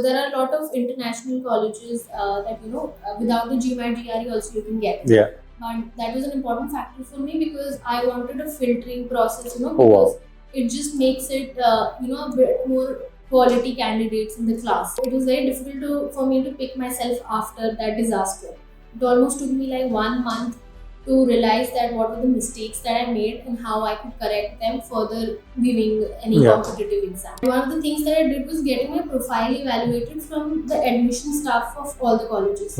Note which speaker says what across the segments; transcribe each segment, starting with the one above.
Speaker 1: there are a lot of international colleges that without the GMAT GRE also you can get.
Speaker 2: Yeah.
Speaker 1: But that was an important factor for me because I wanted a filtering process,
Speaker 2: Oh,
Speaker 1: because
Speaker 2: wow.
Speaker 1: it just makes it a bit more quality candidates in the class. It was very difficult for me to pick myself after that disaster. It almost took me like 1 month to realize that what were the mistakes that I made and how I could correct them further giving any
Speaker 2: Yeah.
Speaker 1: competitive exam. One of the things that I did was getting my profile evaluated from the admission staff of all the colleges.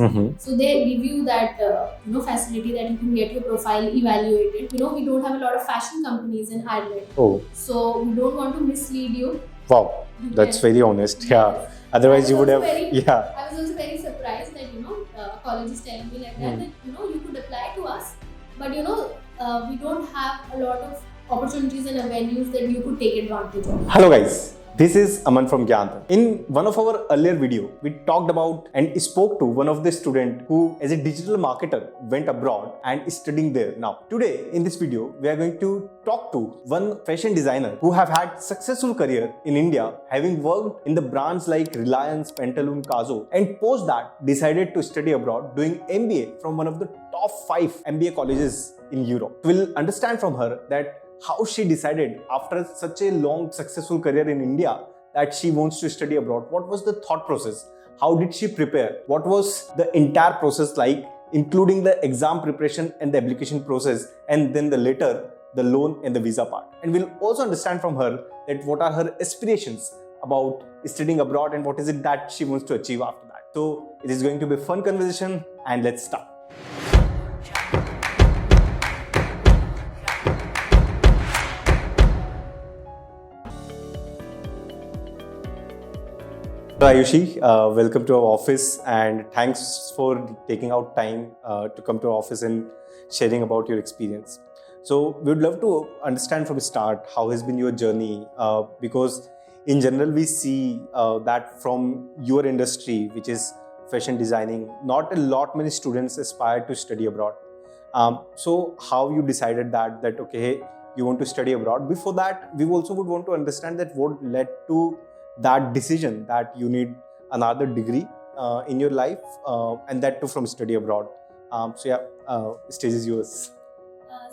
Speaker 1: So they give you that facility that you can get your profile evaluated. We don't have a lot of fashion companies in Ireland.
Speaker 2: Oh,
Speaker 1: So we don't want to mislead you.
Speaker 2: wow. That's
Speaker 1: Yes.
Speaker 2: very honest.
Speaker 1: Yes.
Speaker 2: Yeah. Otherwise, you would have. Yeah.
Speaker 1: I was also very surprised that college is telling me like that you could apply to us, but we don't have a lot of opportunities and avenues that you could take advantage of.
Speaker 2: Hello guys, this is Aman from GyanDhan. In one of our earlier video, we talked about and spoke to one of the students who as a digital marketer went abroad and is studying there now. Today in this video, we are going to talk to one fashion designer who have had successful career in India, having worked in the brands like Reliance, Pantaloon, Kazo, and post that decided to study abroad doing MBA from one of the top 5 MBA colleges in Europe. We'll understand from her that how she decided after such a long successful career in India that she wants to study abroad. What was the thought process? How did she prepare? What was the entire process like, including the exam preparation and the application process, and then the loan and the visa part. And we'll also understand from her that what are her aspirations about studying abroad and what is it that she wants to achieve after that. So it is going to be a fun conversation, and let's start. So Ayushi, welcome to our office, and thanks for taking out time to come to our office and sharing about your experience. So we would love to understand from the start how has been your journey, because in general we see that from your industry, which is fashion designing, not a lot many students aspire to study abroad. So how you decided that okay, you want to study abroad? Before that, we also would want to understand that what led to that decision that you need another degree in your life, and that too from study abroad. Stage is yours.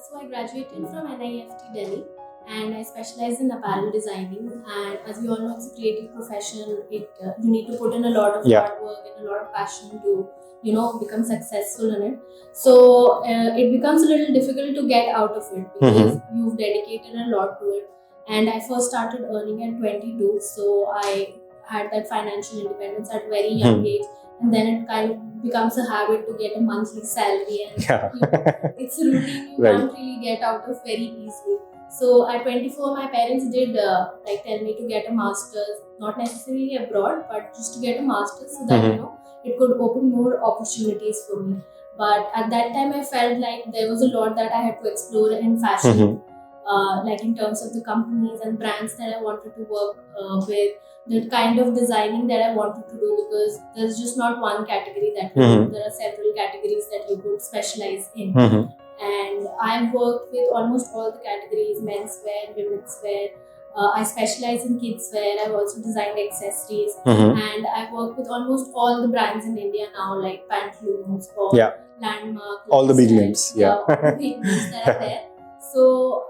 Speaker 1: So I graduated from NIFT Delhi and I specialize in apparel designing. And as we all know, it's a creative profession. You need to put in a lot of hard work and a lot of passion to become successful in it. So it becomes a little difficult to get out of it because you've dedicated a lot to it. And I first started earning at 22, so I had that financial independence at a very young age. And then it kind of becomes a habit to get a monthly salary, and it's a routine you can't really get out of very easily. So at 24, my parents did tell me to get a master's, not necessarily abroad, but just to get a master's so that it could open more opportunities for me. But at that time, I felt like there was a lot that I had to explore in fashion. Like in terms of the companies and brands that I wanted to work with, the kind of designing that I wanted to do, because there's just not one category that you do. There are several categories that you could specialize in. And I've worked with almost all the categories: menswear, women's wear. I specialize in kids wear. I've also designed accessories, and I've worked with almost all the brands in India now, like Pantaloons or Landmark.
Speaker 2: All the big names.
Speaker 1: All the big names that are there. So,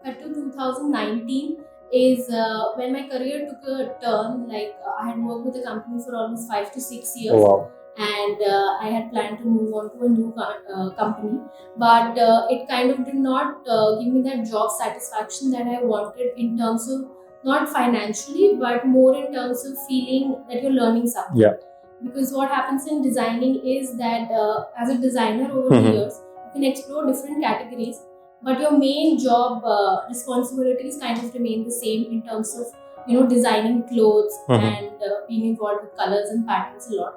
Speaker 1: cut to 2019 is when my career took a turn. I had worked with the company for almost 5 to 6 years.
Speaker 2: Oh, wow.
Speaker 1: And I had planned to move on to a new company. But it kind of did not give me that job satisfaction that I wanted, in terms of not financially, but more in terms of feeling that you're learning something.
Speaker 2: Yeah.
Speaker 1: Because what happens in designing is that as a designer over the years, you can explore different categories, but your main job responsibilities kind of remain the same in terms of designing clothes and being involved with colors and patterns a lot.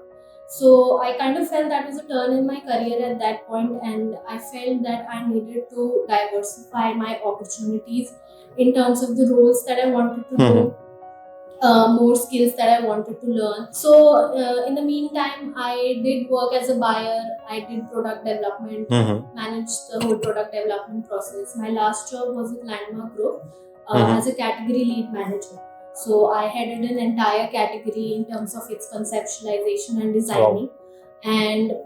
Speaker 1: So I kind of felt that was a turn in my career at that point, and I felt that I needed to diversify my opportunities in terms of the roles that I wanted to do, more skills that I wanted to learn. So in the meantime, I did work as a buyer. I did product development, managed the whole product development process. My last job was with Landmark Group as a category lead manager. So I headed an entire category in terms of its conceptualization and designing.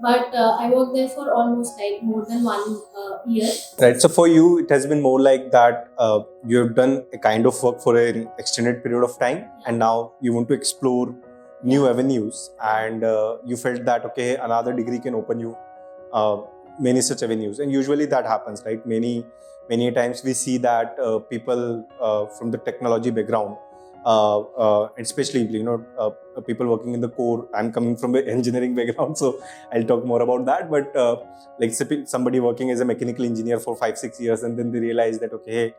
Speaker 1: But I worked there for almost like more than 1 year.
Speaker 2: Right. So for you, it has been more like that. You have done a kind of work for an extended period of time, and now you want to explore new avenues, and you felt that okay, another degree can open you many such avenues, and usually that happens, right? Many times we see that people from the technology background, especially people working in the core. I'm coming from an engineering background, so I'll talk more about that. But like somebody working as a mechanical engineer for 5-6 years, and then they realize that okay,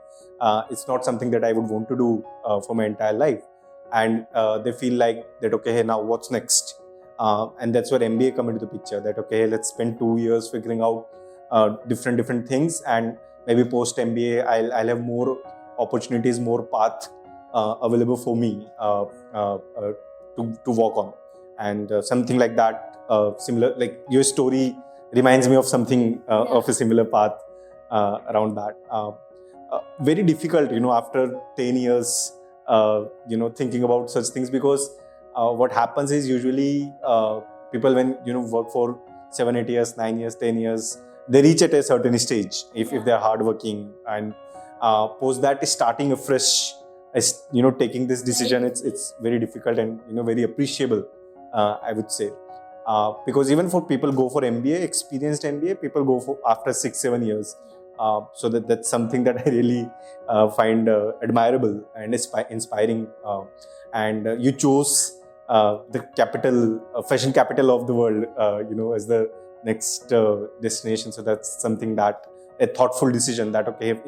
Speaker 2: it's not something that I would want to do for my entire life, and they feel like that okay, hey, now what's next? And that's where MBA come into the picture. That okay, let's spend 2 years figuring out different things, and maybe post MBA, I'll have more opportunities, more path available for me to work on, and something like that. Similar, like your story reminds me of something of a similar path around that. Very difficult, after 10 years, thinking about such things, because what happens is usually people when work for 7-8 years, 9 years, 10 years, they reach at a certain stage if they're hardworking, and post that starting afresh, taking this decision, it's very difficult and very appreciable, I would say, because even for people go for MBA, experienced MBA, people go for after 6-7 years. So that's something that I really find admirable and inspiring. And you chose the capital, fashion capital of the world, as the next destination. So that's something that a thoughtful decision that okay,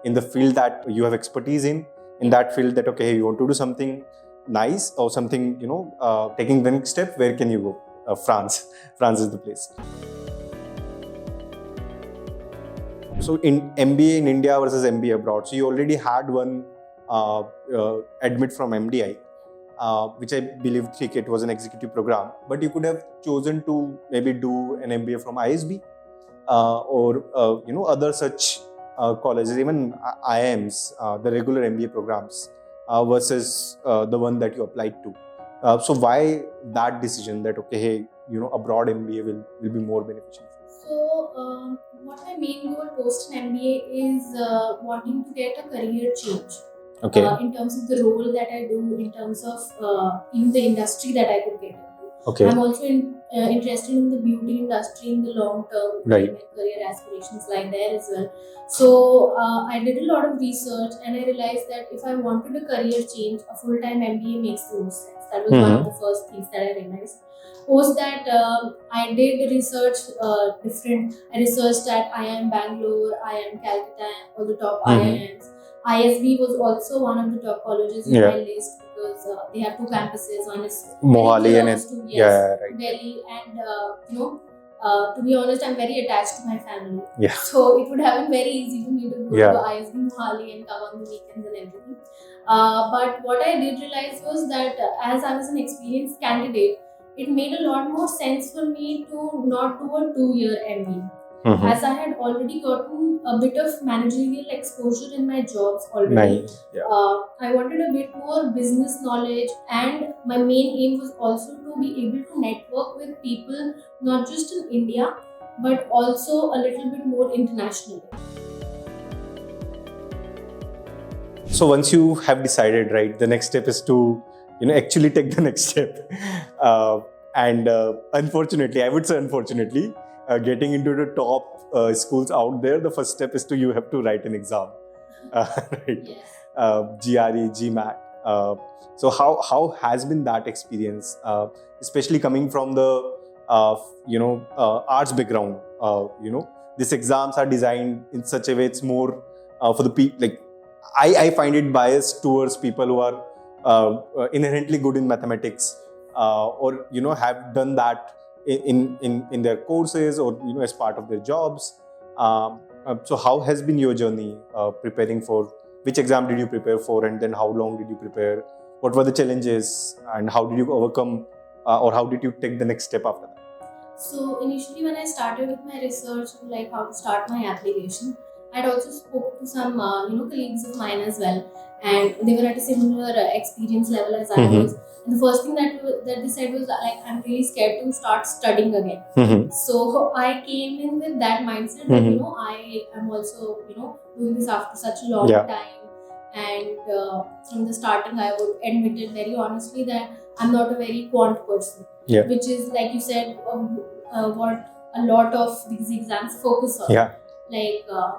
Speaker 2: in the field that you have expertise in that field, that okay, you want to do something nice or something, taking the next step. Where can you go? France is the place. So in MBA in India versus MBA abroad, so you already had one admit from MDI, which I believe it was an executive program, but you could have chosen to maybe do an MBA from ISB or other such colleges, even IIMs, the regular MBA programs, versus the one that you applied to. So why that decision that okay, hey, abroad MBA will be more beneficial?
Speaker 1: So what my main goal post an MBA is wanting to get a career change.
Speaker 2: Okay.
Speaker 1: In terms of the role that I do, in terms of in the industry that I could get into.
Speaker 2: Okay.
Speaker 1: I'm also interested in the beauty industry in the long term.
Speaker 2: Right.
Speaker 1: My career aspirations lie there as well. So I did a lot of research, and I realized that if I wanted a career change, a full-time MBA makes the most sense. That was one of the first things that I realized. Post that, I did research different. I researched at IIM Bangalore, IIM Calcutta, all the top IIMs. ISB was also one of the top colleges in my list, because they have 2 campuses. One is
Speaker 2: Mohali and
Speaker 1: right. Delhi, and to be honest, I'm very attached to my family.
Speaker 2: Yeah.
Speaker 1: So it would have been very easy for me to go to ISB Mohali and come on the weekends and everything. But what I did realize was that as I was an experienced candidate, it made a lot more sense for me to not do a 2-year MBA. As I had already gotten a bit of managerial exposure in my jobs already.
Speaker 2: Nice. Yeah.
Speaker 1: I wanted a bit more business knowledge, and my main aim was also to be able to network with people not just in India but also a little bit more internationally.
Speaker 2: So once you have decided, right, the next step is to actually take the next step. And unfortunately, I would say unfortunately, getting into the top schools out there, the first step is you have to write an exam, right?
Speaker 1: Yes.
Speaker 2: GRE, GMAT. So how has been that experience, especially coming from the arts background? These exams are designed in such a way it's more for the people. Like I find it biased towards people who are inherently good in mathematics, or have done that in their courses, or as part of their jobs. So how has been your journey preparing for? Which exam did you prepare for, and then how long did you prepare? What were the challenges, and how did you overcome, or how did you take the next step after that?
Speaker 1: So initially, when I started with my research, like how to start my application, I'd also spoke to some colleagues of mine as well, and they were at a similar experience level as I was. And the first thing that they said was like, I'm really scared to start studying again. So I came in with that mindset that I am also doing this after such a long time. And from the starting, I would admit it very honestly that I'm not a very quant person, which is, like you said, what a lot of these exams focus on.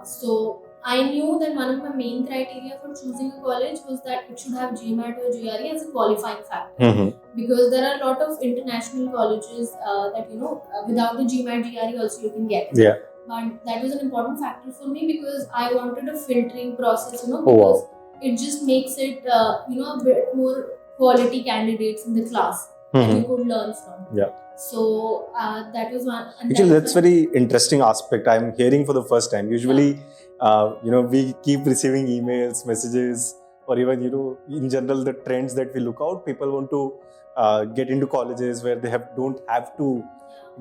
Speaker 1: So I knew that one of my main criteria for choosing a college was that it should have GMAT or GRE as a qualifying factor, because there are a lot of international colleges that without the GMAT GRE also you can get. But that was an important factor for me because I wanted a filtering process, because it just makes it a bit more quality candidates in the class that you could learn from. So that was one.
Speaker 2: Actually, that's very interesting aspect I'm hearing for the first time. Usually, we keep receiving emails, messages, or even in general the trends that we look out. People want to get into colleges where they don't have to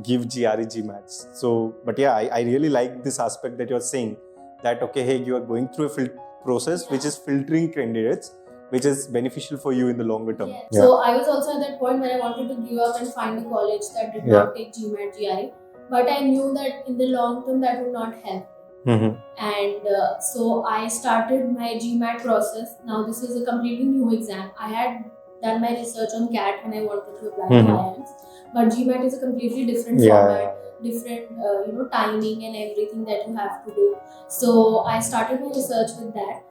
Speaker 2: give GRE GMATs. So, but yeah, I really like this aspect that you're saying that you are going through a process which is filtering candidates, which is beneficial for you in the longer term.
Speaker 1: So I was also at that point where I wanted to give up and find a college that did not take GMAT GRE, but I knew that in the long term that would not help. And so I started my GMAT process. Now this is a completely new exam. I had done my research on CAT when I wanted to apply to IIMs, but GMAT is a completely different format, different timing and everything that you have to do. So I started my research with that.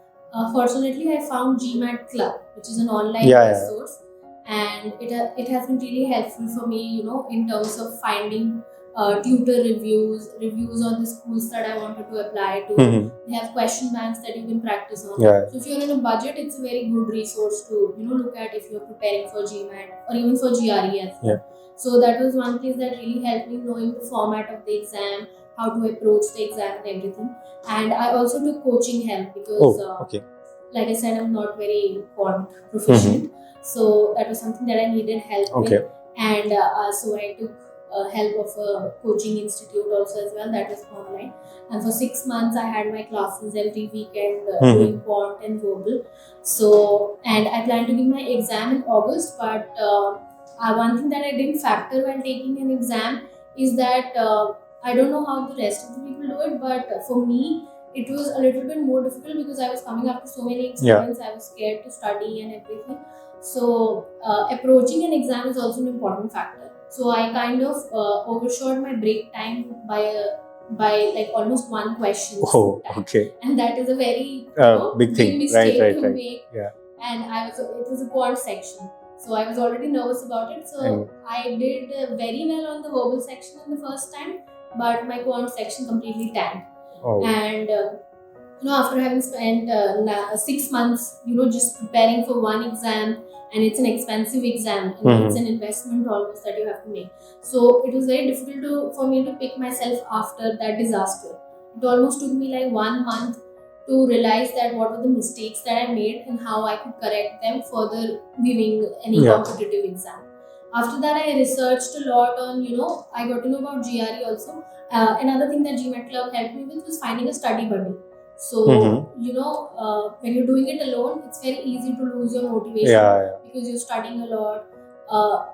Speaker 1: Fortunately, I found GMAT Club, which is an online resource, and it has been really helpful for me, in terms of finding tutor reviews on the schools that I wanted to apply to. They have question banks that you can practice on. So if you're in a budget, it's a very good resource to look at if you're preparing for GMAT or even for GRE as well. So that was one place that really helped me knowing the format of the exam, how to approach the exam and everything. And I also took coaching help because like I said, I'm not very quant proficient. So that was something that I needed help with. And so I took help of a coaching institute also as well, that was online. And for 6 months I had my classes every weekend doing quant and global. So, and I plan to give my exam in August, but one thing that I didn't factor while taking an exam is that I don't know how the rest of the people do it, but for me it was a little bit more difficult because I was coming up to so many experiments. I was scared to study and everything. So approaching an exam is also an important factor. So I kind of overshot my break time by like almost one question. And that is a very big mistake to make. And it was a quant section. So I was already nervous about it. So I did very well on the verbal section in the first time, but my quant section completely tanked. And after having spent 6 months, just preparing for one exam, and it's an expensive exam, and it's an investment almost that you have to make. So it was very difficult for me to pick myself after that disaster. It almost took me like 1 month to realize that what were the mistakes that I made and how I could correct them further viewing any competitive exam. After that, I researched a lot on, I got to know about GRE also. Another thing that GMAT Club helped me with was finding a study buddy. So, when you're doing it alone, it's very easy to lose your motivation because you're studying a lot.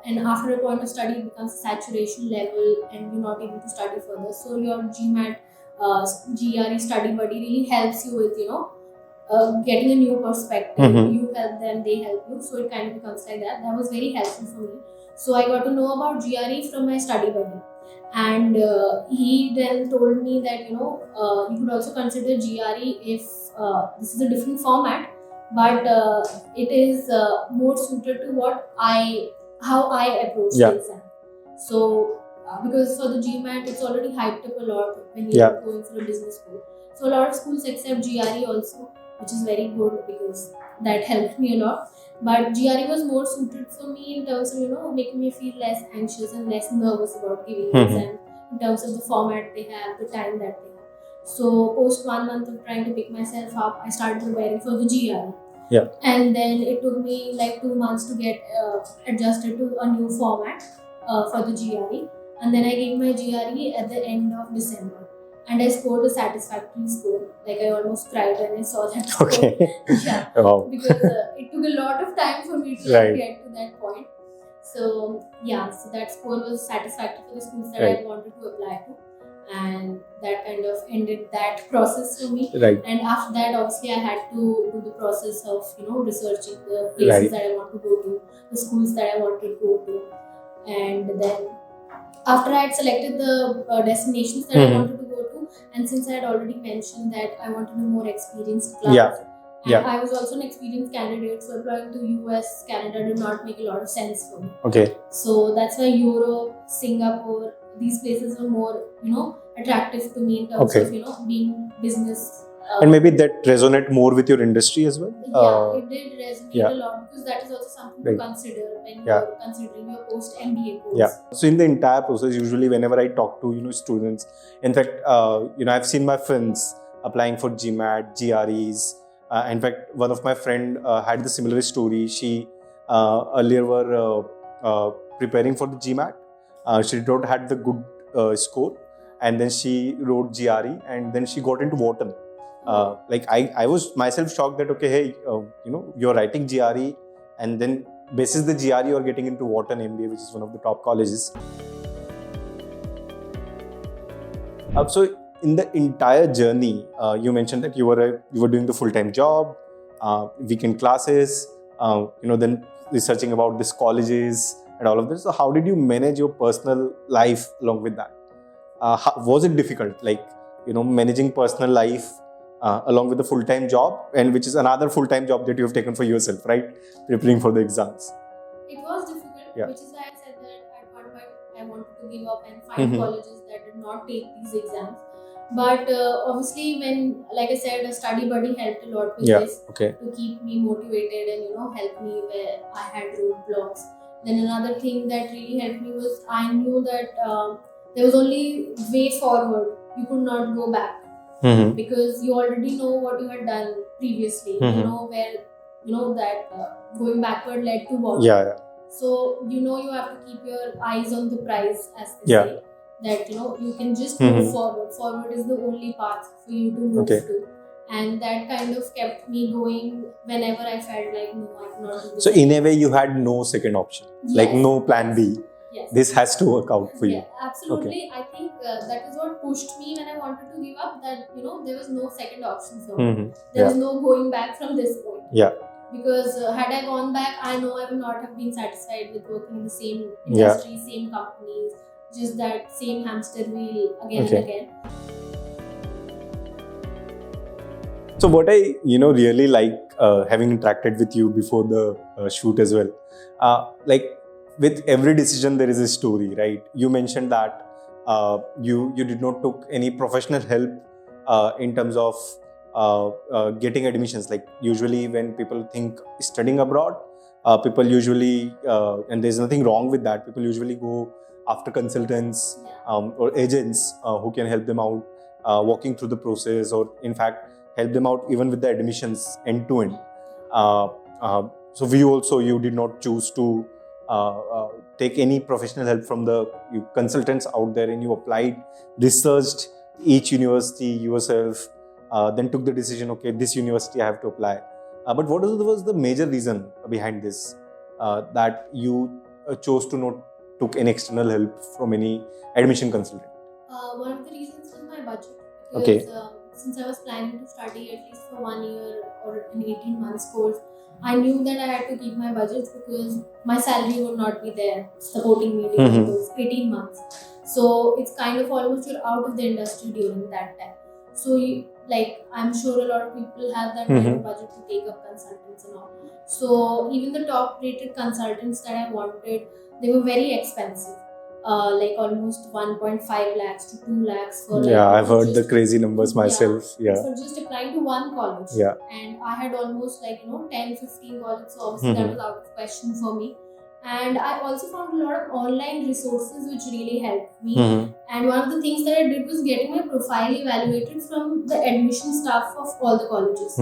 Speaker 1: And after a point of study, it becomes a saturation level and you're not able to study further. So, your GMAT GRE study buddy really helps you with, getting a new perspective. You help them, they help you. So, it kind of becomes like that. That was very helpful for me. So, I got to know about GRE from my study buddy. And he then told me that you could also consider GRE if this is a different format, but it is more suited to how I approach the exam. So because for the GMAT it's already hyped up a lot when you're going for a business school. So a lot of schools accept GRE also, which is very good because that helped me a lot. But GRE was more suited for me in terms of making me feel less anxious and less nervous about giving exams, in terms of the format they have, the time that they have. So post 1 month of trying to pick myself up, I started preparing for the GRE. And then it took me like 2 months to get adjusted to a new format for the GRE. And then I gave my GRE at the end of December. and I scored a satisfactory score. Like I almost cried when I saw that score.
Speaker 2: Okay.
Speaker 1: Yeah,
Speaker 2: Wow.
Speaker 1: because it took a lot of time for me to
Speaker 2: Right.
Speaker 1: get to that point. So yeah, so that score was satisfactory for the schools that
Speaker 2: Right.
Speaker 1: I wanted to apply to, and that kind of ended that process for me.
Speaker 2: Right.
Speaker 1: And after that, obviously, I had to do the process of researching the places
Speaker 2: Right.
Speaker 1: that I want to go to, the schools that I wanted to go to, and then after I had selected the destinations that I wanted to go to, and since I had already mentioned that I wanted a more experienced class,
Speaker 2: Yeah.
Speaker 1: and
Speaker 2: Yeah.
Speaker 1: I was also an experienced candidate, so applying to US, Canada did not make a lot of sense for me.
Speaker 2: Okay.
Speaker 1: So that's why Europe, Singapore, these places were more, attractive to me in terms of, being business.
Speaker 2: And maybe that resonate more with your industry as well?
Speaker 1: Yeah, it did resonate
Speaker 2: yeah.
Speaker 1: a lot because that is also something
Speaker 2: Right.
Speaker 1: to consider when
Speaker 2: Yeah.
Speaker 1: you're considering your post MBA course.
Speaker 2: Yeah. So in the entire process, usually whenever I talk to students, in fact, I've seen my friends applying for GMAT, GREs. In fact, one of my friend had the similar story. She earlier were preparing for the GMAT. She did not had the good score, and then she wrote GRE, and then she got into Wharton. I was myself shocked that okay, hey, you're writing GRE, and then basis the GRE you're getting into Wharton MBA, which is one of the top colleges. So in the entire journey, you mentioned that you were doing the full-time job, weekend classes, then researching about these colleges and all of this. So how did you manage your personal life along with that? Was it difficult, managing personal life along with the full-time job, and which is another full-time job that you have taken for yourself, right? Preparing for the exams.
Speaker 1: It was difficult,
Speaker 2: Yeah.
Speaker 1: which is why I said that at one point I wanted to give up and find colleges that did not take these exams. But obviously, when, like I said, a study buddy helped a lot with this to keep me motivated and help me where I had roadblocks. Then another thing that really helped me was I knew that there was only way forward. You could not go back. Because you already know what you had done previously. You know where that going backward led to what.
Speaker 2: Yeah.
Speaker 1: So you have to keep your eyes on the prize, as they say. That you can just move forward. Forward is the only path for you to move to, and that kind of kept me going whenever I felt like no, I cannot do this.
Speaker 2: So in a way, you had no second option, like no plan B.
Speaker 1: Yes.
Speaker 2: This has to work out for you.
Speaker 1: Yeah, absolutely. I think that is what pushed me when I wanted to give up, that there was no second option for me. There was no going back from this point.
Speaker 2: Yeah.
Speaker 1: Because had I gone back, I know I would not have been satisfied with working in the same industry, same companies, just that same hamster wheel again and again.
Speaker 2: So what I really like having interacted with you before the shoot as well, with every decision there is a story, right? You mentioned that you did not took any professional help in terms of getting admissions. Like usually when people think studying abroad, people usually and there's nothing wrong with that. People usually go after consultants or agents who can help them out walking through the process, or in fact help them out even with the admissions end to end. So you did not choose to take any professional help from the consultants out there, and you applied, researched each university yourself, then took the decision, okay, this university I have to apply. But what was the major reason behind this, that you chose to not took any external help from any admission consultant?
Speaker 1: One of the reasons was my budget. Because since I was planning to study at least for 1 year or an 18 months course, I knew that I had to keep my budgets because my salary would not be there supporting me during those 18 months. So it's kind of almost you're out of the industry during that time. So I'm sure a lot of people have that kind of budget to take up consultants and all. So even the top rated consultants that I wanted, they were very expensive. Almost 1.5 lakhs to 2 lakhs for
Speaker 2: I've heard the crazy numbers myself.
Speaker 1: For just applying to one college. And I had almost 10-15 colleges, so obviously that was out of question for me. And I also found a lot of online resources which really helped me. And one of the things that I did was getting my profile evaluated from the admission staff of all the colleges.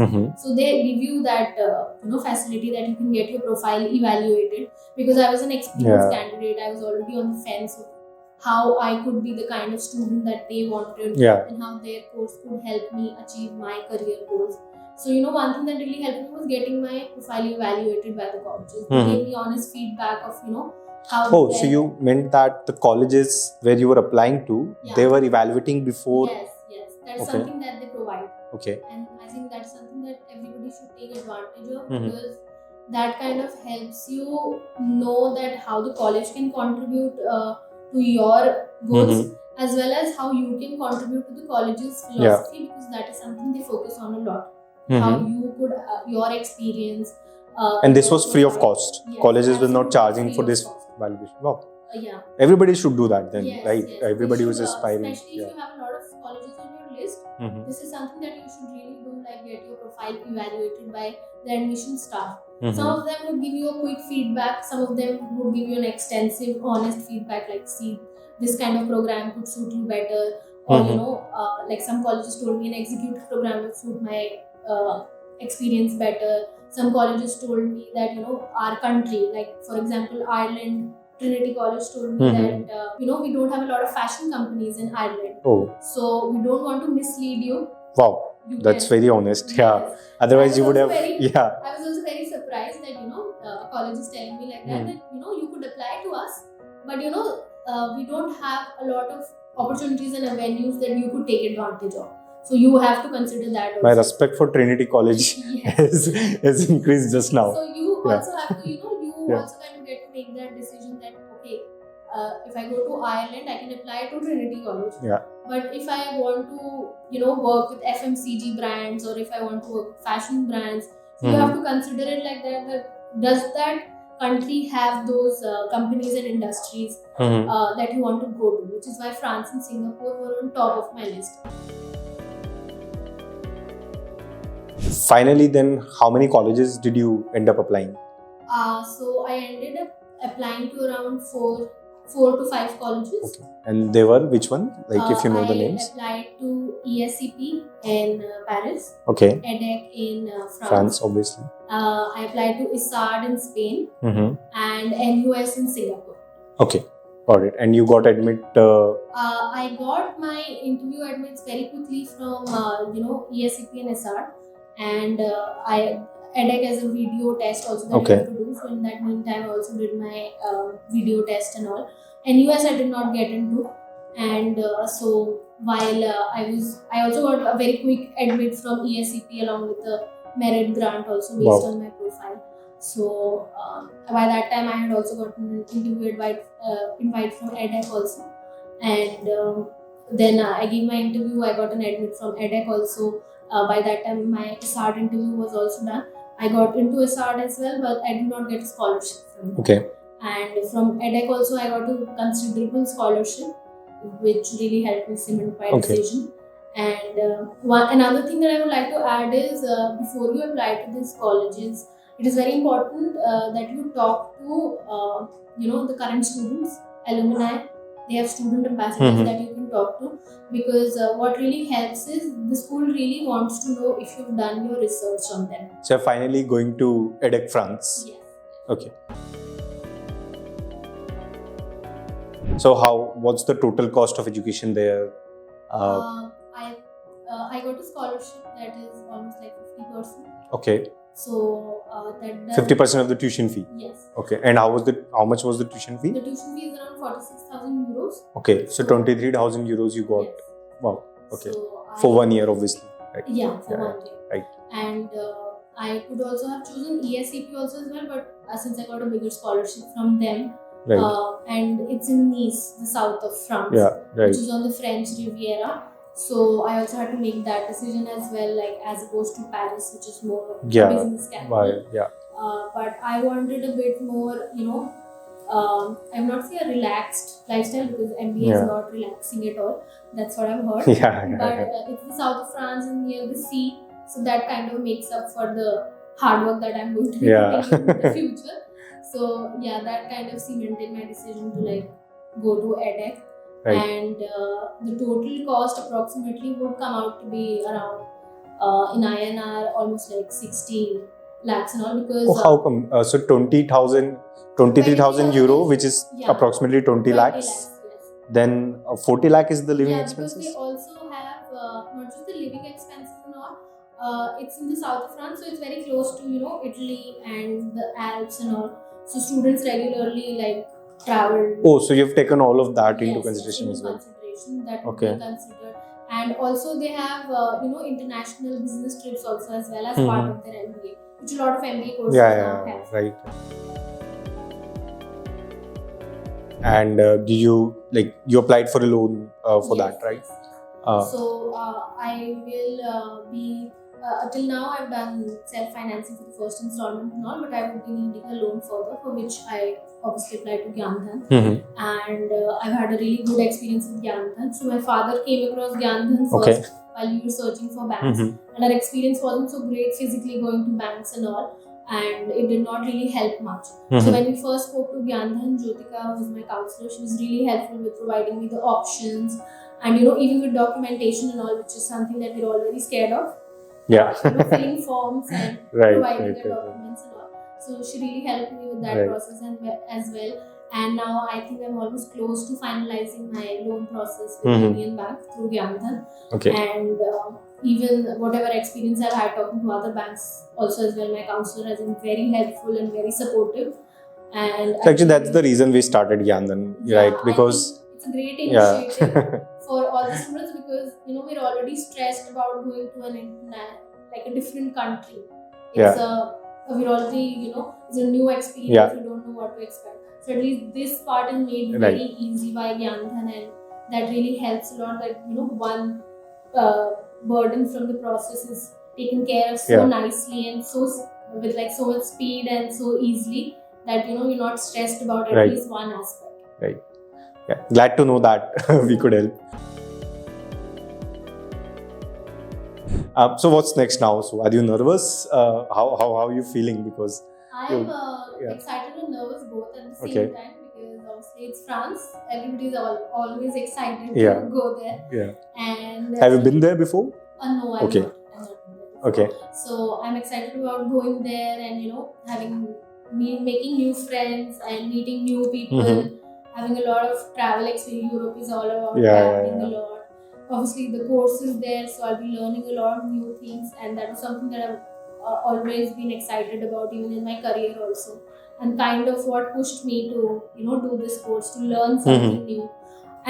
Speaker 1: So they give you that facility that you can get your profile evaluated, because I was an experienced candidate. I was already on the fence of how I could be the kind of student that they wanted,
Speaker 2: Yeah.
Speaker 1: and how their course could help me achieve my career goals. So, you know, one thing that really helped me was getting my profile evaluated by the colleges. They gave me honest feedback of, you know, how.
Speaker 2: Oh, so you meant that the colleges where you were applying to, they were evaluating before?
Speaker 1: Yes, that's something that they provide.
Speaker 2: Okay.
Speaker 1: And I think that's something that everybody should take advantage of, because that kind of helps you know that how the college can contribute to your goals, as well as how you can contribute to the college's philosophy, because that is something they focus on a lot. How you could, your experience.
Speaker 2: And this was free of cost.
Speaker 1: Yes,
Speaker 2: colleges were not
Speaker 1: absolutely
Speaker 2: charging
Speaker 1: free
Speaker 2: for
Speaker 1: of
Speaker 2: this
Speaker 1: cost.
Speaker 2: validation. Wow.
Speaker 1: Yeah.
Speaker 2: Everybody should do that then,
Speaker 1: Yes,
Speaker 2: right?
Speaker 1: yes.
Speaker 2: Everybody
Speaker 1: They
Speaker 2: who's
Speaker 1: should,
Speaker 2: aspiring.
Speaker 1: especially if you have a lot of colleges on your list, this is something that you should really do, like get your profile evaluated by the admission staff. Some of them would give you a quick feedback, some of them would give you an extensive, honest feedback, like, see, this kind of program could suit you better, or you know, like some colleges told me an executive program would suit my experience better. Some colleges told me that, you know, our country, like for example Ireland, Trinity College told me that you know, we don't have a lot of fashion companies in Ireland. Oh. So we don't want to mislead you.
Speaker 2: Wow. That's very honest. Yes. Yeah. Otherwise you would have. I
Speaker 1: was also very surprised that, you know, a college is telling me like that, you know, you could apply to us, but you know, we don't have a lot of opportunities and avenues that you could take advantage of. So you have to consider that also. My respect for Trinity College has increased just now. So you also have to, you know, you also kind of get to make that decision that, okay, if I go to Ireland, I can apply to Trinity College. Yeah. But if I want to, you know, work with FMCG brands, or if I want to work with fashion brands, so you have to consider it like that. That does that country have those companies and industries that you want to go to? Which is why France and Singapore were on top of my list. Finally, then, how many colleges did you end up applying? So I ended up applying to around 4 to 5 colleges. Okay. And they were which one? Like if you know the names. I applied to ESCP in Paris. Okay. EDHEC in France. Obviously. I applied to ISARD in Spain. And NUS in Singapore. Okay. Got it. And you got admit? I got my interview admits very quickly from you know, ESCP and ISARD. And EDHEC as a video test also that I have to do. So in that meantime, I also did my video test and all. And US I did not get into. And so while I also got a very quick admit from ESCP along with a merit grant also based on my profile. So by that time I had also gotten an interview invite from EDHEC also. And then I gave my interview. I got an admit from EDHEC also. By that time my ISARD interview was also done. I got into ISARD as well, but I did not get a scholarship from them. Okay. And from EDHEC also I got a considerable scholarship, which really helped me cement my decision. And another thing that I would like to add is, before you apply to these colleges, it is very important that you talk to you know, the current students, alumni. They have student ambassadors that you can talk to, because what really helps is the school really wants to know if you've done your research on them. So you're finally going to EDHEC France? Yes. Okay. So what's the total cost of education there? I got a scholarship that is almost like 50%. Okay. So that 50% of the tuition fee. Yes. Okay. And how much was the tuition fee? The tuition fee is around 46,000 euros. Okay. So 23,000 euros you got. Yes. Wow. Okay. So for 1 year, obviously. Right. Yeah, for 1 year. Right. And I could also have chosen ESCP also as well, but since I got a bigger scholarship from them, right. And it's in Nice, the south of France, right. Which is on the French Riviera. So I also had to make that decision as well, like as opposed to Paris, which is more business capital. Yeah. But I wanted a bit more, you know, I would not say a relaxed lifestyle, because MBA is not relaxing at all. That's what I've heard. But it's the south of France and near the sea, so that kind of makes up for the hard work that I'm going to be putting in the future. So yeah, that kind of cemented my decision to like go to EDHEC. Right. And the total cost approximately would come out to be around in INR almost like 60 lakhs and all, because how come? So 23,000 euro, which is approximately 20 lakhs. Yes.
Speaker 2: then 40 lakh is the living
Speaker 1: Yeah,
Speaker 2: expenses?
Speaker 1: because they also have not just the living expenses and all. It's in the south of France, so it's very close to Italy and the Alps and all. So students regularly like travel.
Speaker 2: Oh, so you've taken all of that into
Speaker 1: Yes,
Speaker 2: consideration
Speaker 1: into
Speaker 2: as well.
Speaker 1: consideration that would
Speaker 2: Okay.
Speaker 1: be considered, and also they have international business trips also as well as
Speaker 2: Mhm.
Speaker 1: part of their MBA, which a lot of MBA courses
Speaker 2: Yeah,
Speaker 1: now
Speaker 2: yeah,
Speaker 1: have.
Speaker 2: right. And did you applied for a loan for
Speaker 1: Yes,
Speaker 2: that, right?
Speaker 1: yes.
Speaker 2: Uh,
Speaker 1: So I will be till now I've done self-financing for the first installment and all, but I would be needing a loan further, for which I obviously applied to GyanDhan.
Speaker 2: mhm.
Speaker 1: And I've had a really good experience with GyanDhan. So my father came across GyanDhan
Speaker 2: Okay.
Speaker 1: first while we were searching for banks,
Speaker 2: Mhm.
Speaker 1: and our experience wasn't so great physically going to banks and all, and it did not really help much. So
Speaker 2: Mhm.
Speaker 1: when we first spoke to GyanDhan, Jyotika was my counselor. She was really helpful with providing me the options, and even with documentation and all, which is something that we're all very scared of.
Speaker 2: Yeah.
Speaker 1: Filling forms and
Speaker 2: Right,
Speaker 1: providing
Speaker 2: right,
Speaker 1: the
Speaker 2: right.
Speaker 1: documents and all. So she really helped me with that
Speaker 2: Right.
Speaker 1: process as well. And now I think I'm almost close to finalizing my loan process with
Speaker 2: Mhm.
Speaker 1: Union Bank through GyanDhan.
Speaker 2: Okay.
Speaker 1: And even whatever experience I've had talking to other banks also as well, my counselor has been very helpful and very supportive. And
Speaker 2: So actually, that's the reason we started GyanDhan, right? Because
Speaker 1: I think it's a great initiative for all the students, because we're already stressed about going to a different country. It's we're already it's a new experience.
Speaker 2: Yeah.
Speaker 1: We don't know what to expect. So at least this part is made
Speaker 2: Right.
Speaker 1: very easy by GyanDhan, and that really helps a lot. That one burden from the process is taken care of so
Speaker 2: Yeah.
Speaker 1: nicely and so with so much speed and so easily that you're not stressed about at
Speaker 2: Right.
Speaker 1: least one aspect.
Speaker 2: Right. Yeah. Glad to know that we could help. So what's next now? So are you nervous? How are you feeling? Because
Speaker 1: I'm
Speaker 2: yeah.
Speaker 1: excited and nervous both at the same
Speaker 2: Okay.
Speaker 1: time, because obviously it's France. Everybody's always excited
Speaker 2: Yeah.
Speaker 1: to go there.
Speaker 2: Yeah.
Speaker 1: And
Speaker 2: Have you been there before?
Speaker 1: No, I'm
Speaker 2: Okay.
Speaker 1: not. I'm not been there before.
Speaker 2: Okay.
Speaker 1: So I'm excited about going there and making new friends and meeting new people.
Speaker 2: Mhm.
Speaker 1: Having a lot of travel experience. Europe is all about
Speaker 2: Yeah,
Speaker 1: traveling
Speaker 2: yeah.
Speaker 1: a lot. Obviously, the course is there, so I'll be learning a lot of new things, and that was something that I've always been excited about, even in my career also, and kind of what pushed me to do this course, to learn something new.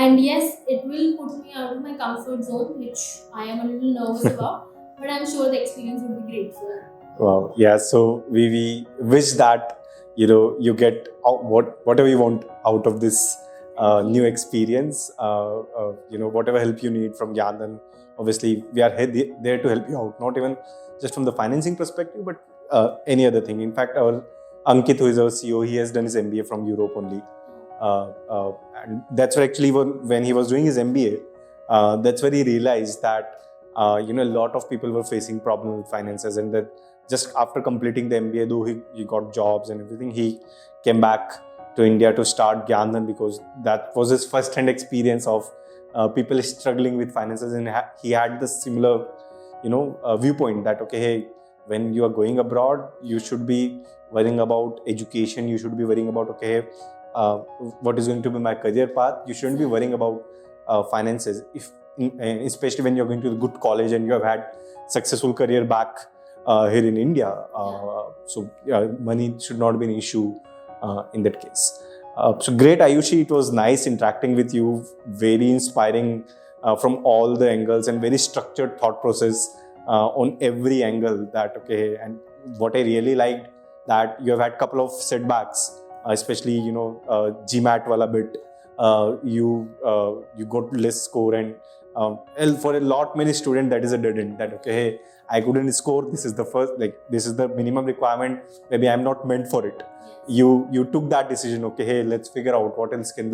Speaker 1: And yes, it will put me out of my comfort zone, which I am a little nervous about, but I'm sure the experience will be great for me.
Speaker 2: Wow. Yeah. So we wish that you get whatever you want out of this new experience. Whatever help you need from GyanDhan. Obviously, we are there to help you out. Not even just from the financing perspective, but any other thing. In fact, our Ankit, who is our CEO, he has done his MBA from Europe only. And that's where actually when he was doing his MBA, that's where he realized that a lot of people were facing problems with finances, and that just after completing the MBA, though he got jobs and everything, he came back to India to start GyanDhan, because that was his first-hand experience of people struggling with finances, and he had the similar viewpoint that hey, when you are going abroad, you should be worrying about education, you should be worrying about what is going to be my career path. You shouldn't be worrying about finances, especially when you're going to a good college and you have had successful career back here in India. So money should not be an issue in that case. So great, Ayushi. It was nice interacting with you. Very inspiring from all the angles, and very structured thought process on every angle. And what I really liked, that you have had a couple of setbacks, especially GMAT wala bit. You got less score, and for a lot many students that is a dead end. That hey, I couldn't score. This is this is the minimum requirement. Maybe I'm not meant for it. You took that decision. Okay, hey, let's figure out what else can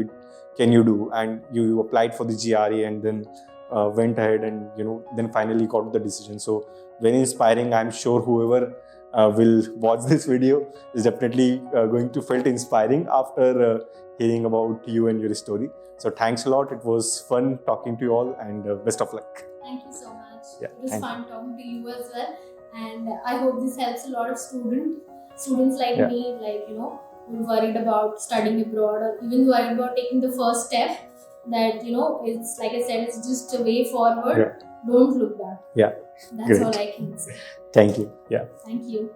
Speaker 2: you do, and you applied for the GRE, and then went ahead and then finally got the decision. So very inspiring. I'm sure whoever will watch this video is definitely going to feel inspiring after hearing about you and your story. So thanks a lot. It was fun talking to you all, and best of luck.
Speaker 1: Thank you so much.
Speaker 2: Yeah,
Speaker 1: it was fun talking to you as well, and I hope this helps a lot of students like me, who are worried about studying abroad, or even worried about taking the first step. that, it's like I said, it's just a way forward.
Speaker 2: Yeah.
Speaker 1: Don't look back.
Speaker 2: Yeah.
Speaker 1: That's
Speaker 2: Great.
Speaker 1: all I can say.
Speaker 2: Thank you. Yeah.
Speaker 1: Thank you.